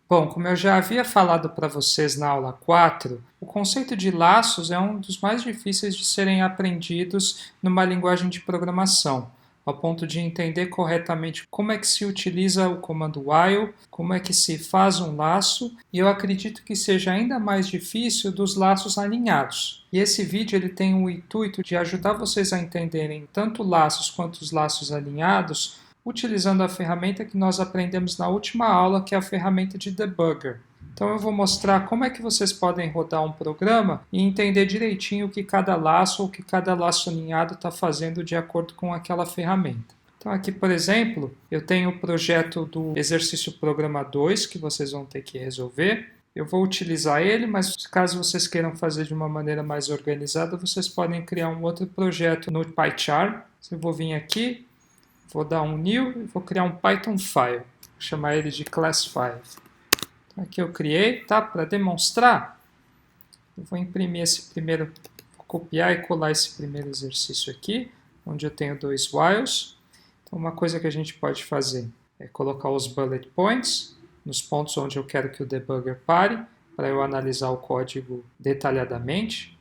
Bom, como eu já havia falado para vocês na aula 4, o conceito de laços é um dos mais difíceis de serem aprendidos numa linguagem de programação, ao ponto de entender corretamente como é que se utiliza o comando while, como é que se faz um laço, e eu acredito que seja ainda mais difícil dos laços alinhados. E esse vídeo ele tem o intuito de ajudar vocês a entenderem tanto laços quanto os laços alinhados, utilizando a ferramenta que nós aprendemos na última aula, que é a ferramenta de debugger. Então eu vou mostrar como é que vocês podem rodar um programa e entender direitinho o que cada laço ou o que cada laço alinhado está fazendo de acordo com aquela ferramenta. Então aqui, por exemplo, eu tenho o projeto do exercício programa 2, que vocês vão ter que resolver. Eu vou utilizar ele, mas caso vocês queiram fazer de uma maneira mais organizada, vocês podem criar um outro projeto no PyCharm. Eu vou vir aqui, vou dar um new e vou criar um Python file. Vou chamar ele de class5. Então aqui eu criei, tá? Para demonstrar, eu vou imprimir esse primeiro, vou copiar e colar esse primeiro exercício aqui, onde eu tenho dois whiles. Então uma coisa que a gente pode fazer é colocar os bullet points nos pontos onde eu quero que o debugger pare, para eu analisar o código detalhadamente.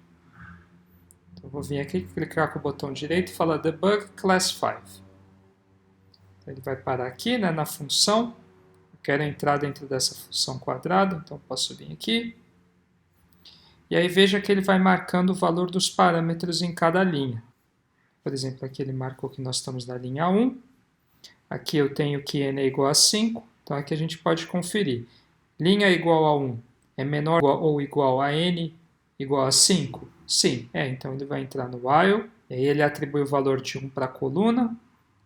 Então eu vou vir aqui, clicar com o botão direito e falar debug class5. Ele vai parar aqui, né, na função. Eu quero entrar dentro dessa função quadrado, então posso vir aqui. E aí veja que ele vai marcando o valor dos parâmetros em cada linha. Por exemplo, aqui ele marcou que nós estamos na linha 1. Aqui eu tenho que n é igual a 5, então aqui a gente pode conferir. Linha igual a 1 é menor ou igual a n igual a 5? Sim, então ele vai entrar no while, e aí ele atribui o valor de 1 para a coluna.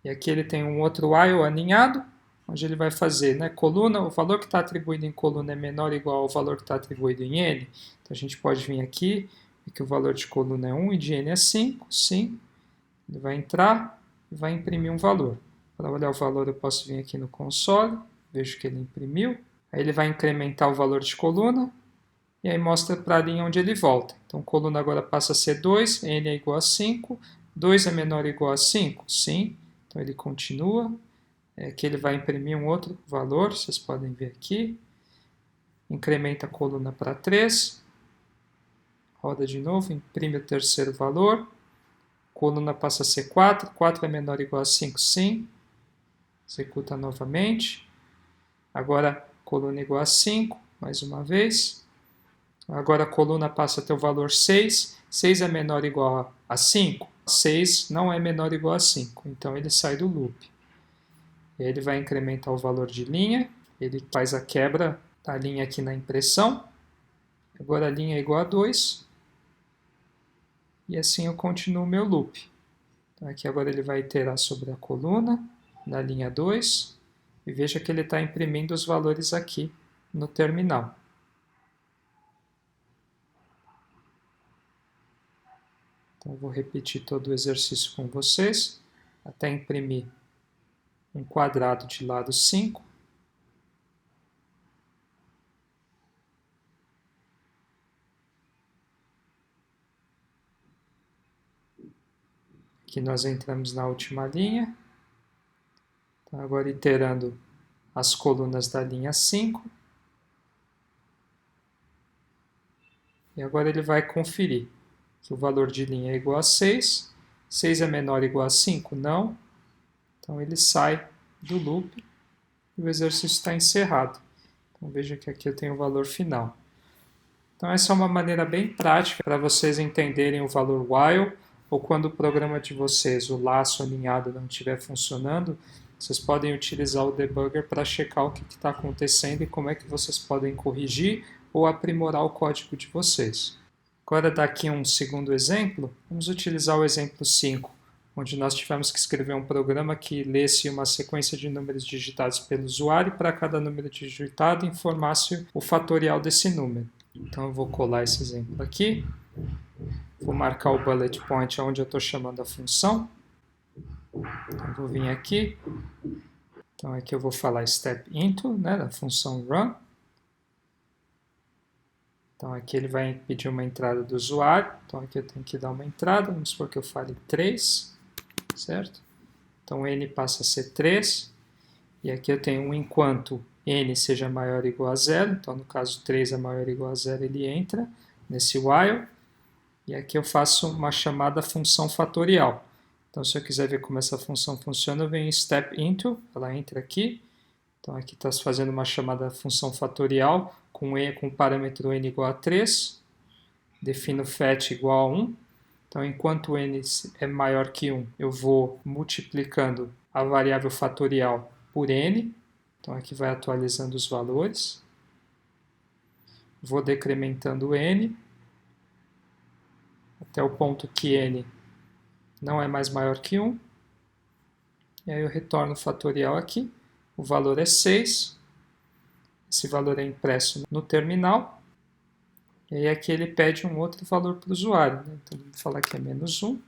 E aqui ele tem um outro while aninhado, onde ele vai fazer, né, coluna, o valor que está atribuído em coluna é menor ou igual ao valor que está atribuído em n. Então a gente pode vir aqui, e que o valor de coluna é 1 e de n é 5, sim. Ele vai entrar e vai imprimir um valor. Para olhar o valor eu posso vir aqui no console, vejo que ele imprimiu. Aí ele vai incrementar o valor de coluna, e aí mostra para a linha onde ele volta. Então coluna agora passa a ser 2, n é igual a 5, 2 é menor ou igual a 5? Sim. Então ele continua, aqui ele vai imprimir um outro valor, vocês podem ver aqui, incrementa a coluna para 3, roda de novo, imprime o terceiro valor, coluna passa a ser 4, 4 é menor ou igual a 5, sim, executa novamente, agora coluna igual a 5, mais uma vez, agora a coluna passa a ter o valor 6, 6 é menor ou igual a 5, 6 não é menor ou igual a 5, então ele sai do loop. Ele vai incrementar o valor de linha, ele faz a quebra da linha aqui na impressão, agora a linha é igual a 2, e assim eu continuo o meu loop. Então aqui agora ele vai iterar sobre a coluna, na linha 2, e veja que ele está imprimindo os valores aqui no terminal. Então, eu vou repetir todo o exercício com vocês, até imprimir um quadrado de lado 5. Aqui nós entramos na última linha. Então, agora iterando as colunas da linha 5. E agora ele vai conferir que o valor de linha é igual a 6. 6 é menor ou igual a 5? Não. Então ele sai do loop e o exercício está encerrado. Então veja que aqui eu tenho o valor final. Então essa é uma maneira bem prática para vocês entenderem o valor while, ou quando o programa de vocês, o laço alinhado, não estiver funcionando, vocês podem utilizar o debugger para checar o que está acontecendo e como é que vocês podem corrigir ou aprimorar o código de vocês. Agora, daqui um segundo exemplo, vamos utilizar o exemplo 5, onde nós tivemos que escrever um programa que lesse uma sequência de números digitados pelo usuário e para cada número digitado informasse o fatorial desse número. Então eu vou colar esse exemplo aqui, vou marcar o bullet point onde eu estou chamando a função, então vou vir aqui, então aqui eu vou falar step into, né, da função run. Então aqui ele vai pedir uma entrada do usuário, então aqui eu tenho que dar uma entrada, vamos supor que eu fale 3, certo? Então n passa a ser 3, e aqui eu tenho um enquanto n seja maior ou igual a zero. Então, no caso 3 é maior ou igual a zero, ele entra nesse while. E aqui eu faço uma chamada função fatorial. Então, se eu quiser ver como essa função funciona, eu venho em step into, ela entra aqui. Então, aqui está se fazendo uma chamada função fatorial com o parâmetro n igual a 3. Defino fetch igual a 1. Então, enquanto n é maior que 1, eu vou multiplicando a variável fatorial por n. Então, aqui vai atualizando os valores. Vou decrementando n até o ponto que n não é mais maior que 1. E aí eu retorno o fatorial aqui. O valor é 6. Esse valor é impresso no terminal. E aí aqui ele pede um outro valor para o usuário. Né? Então, vamos falar que é menos 1.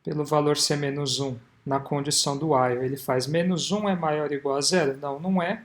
Pelo valor ser menos 1, na condição do while, ele faz menos 1 é maior ou igual a zero? Não, não é.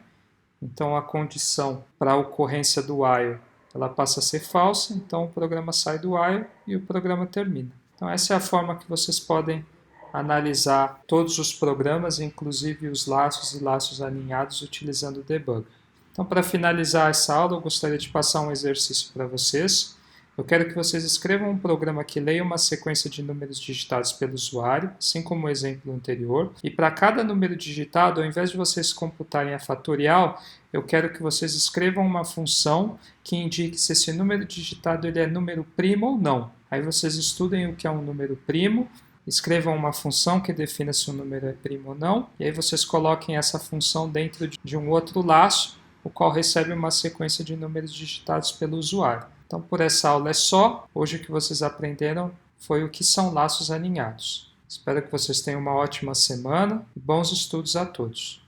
Então, a condição para a ocorrência do while, ela passa a ser falsa. Então, o programa sai do while e o programa termina. Então, essa é a forma que vocês podem analisar todos os programas, inclusive os laços e laços alinhados, utilizando o debug. Então, para finalizar essa aula, eu gostaria de passar um exercício para vocês. Eu quero que vocês escrevam um programa que leia uma sequência de números digitados pelo usuário, assim como o exemplo anterior. E para cada número digitado, ao invés de vocês computarem a fatorial, eu quero que vocês escrevam uma função que indique se esse número digitado ele é número primo ou não. Aí vocês estudem o que é um número primo, escrevam uma função que defina se o número é primo ou não, e aí vocês coloquem essa função dentro de um outro laço, o qual recebe uma sequência de números digitados pelo usuário. Então, por essa aula é só. Hoje o que vocês aprenderam foi o que são laços alinhados. Espero que vocês tenham uma ótima semana e bons estudos a todos.